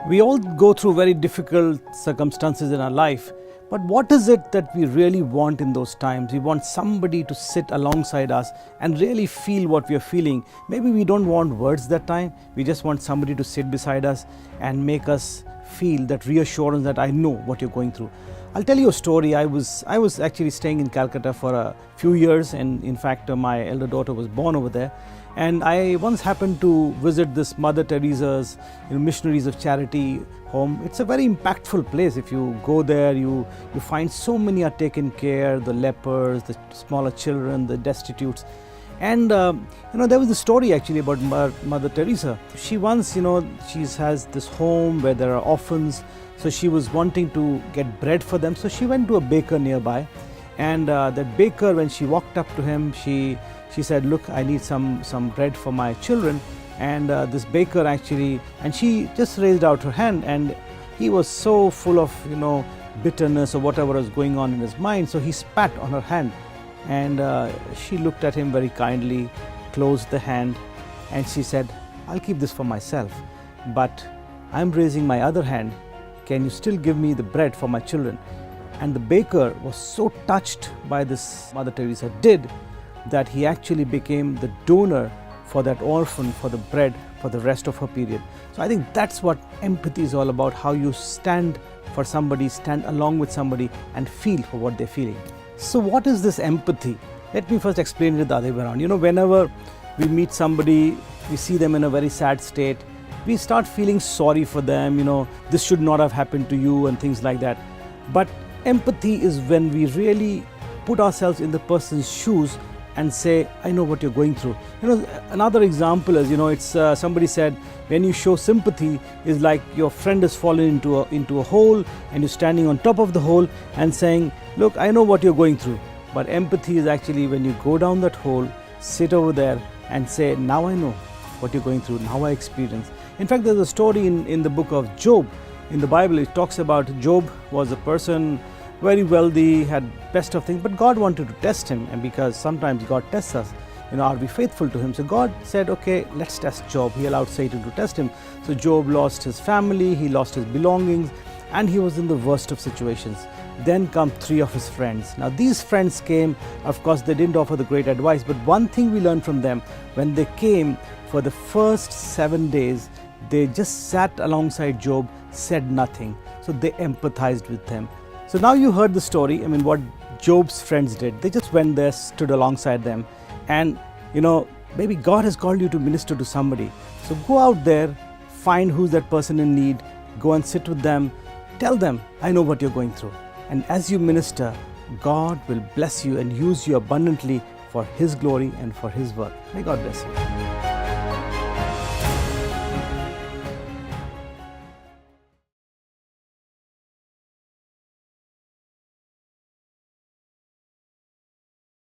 We all go through very difficult circumstances in our life, but what is it that we really want in those times? We want somebody to sit alongside us and really feel what we are feeling. Maybe we don't want words that time, we just want somebody to sit beside us and make us feel that reassurance that I know what you're going through. I'll tell you a story. I was actually staying in Calcutta for a few years, and in fact my elder daughter was born over there. And I once happened to visit this Mother Teresa's Missionaries of Charity home. It's a very impactful place. If you go there, you find so many are taken care, the lepers, the smaller children, the destitutes. And there was a story actually about Mother Teresa. She once, she has this home where there are orphans. So she was wanting to get bread for them. So she went to a baker nearby. And that baker, when she walked up to him, she said, "Look, I need some bread for my children." And this baker actually, and she just raised out her hand, and he was so full of bitterness or whatever was going on in his mind. So he spat on her hand, and she looked at him very kindly, closed the hand, and she said, "I'll keep this for myself, but I'm raising my other hand. Can you still give me the bread for my children?" And the baker was so touched by this Mother Teresa did that he actually became the donor for that orphan for the bread for the rest of her period. So I think that's what empathy is all about, how you stand for somebody, stand along with somebody and feel for what they're feeling. So what is this empathy? Let me first explain it the other way around. Whenever we meet somebody, we see them in a very sad state, we start feeling sorry for them, this should not have happened to you and things like that. But empathy is when we really put ourselves in the person's shoes and say, "I know what you're going through." Another example is, it's somebody said, when you show sympathy, is like your friend has fallen into a hole and you're standing on top of the hole and saying, "Look, I know what you're going through." But empathy is actually when you go down that hole, sit over there and say, "Now I know what you're going through, now I experience." In fact, there's a story in the book of Job. In the Bible, it talks about Job was a person very wealthy, had best of things, but God wanted to test him, and because sometimes God tests us, are we faithful to him? So God said, "Okay, let's test Job." He allowed Satan to test him. So Job lost his family, he lost his belongings, and he was in the worst of situations. Then come three of his friends. Now these friends came, of course they didn't offer the great advice, but one thing we learned from them, when they came for the first 7 days, they just sat alongside Job, said nothing. So they empathized with him. So now you heard the story. What Job's friends did. They just went there, stood alongside them. And, maybe God has called you to minister to somebody. So go out there, find who's that person in need, go and sit with them, tell them, "I know what you're going through." And as you minister, God will bless you and use you abundantly for His glory and for His work. May God bless you.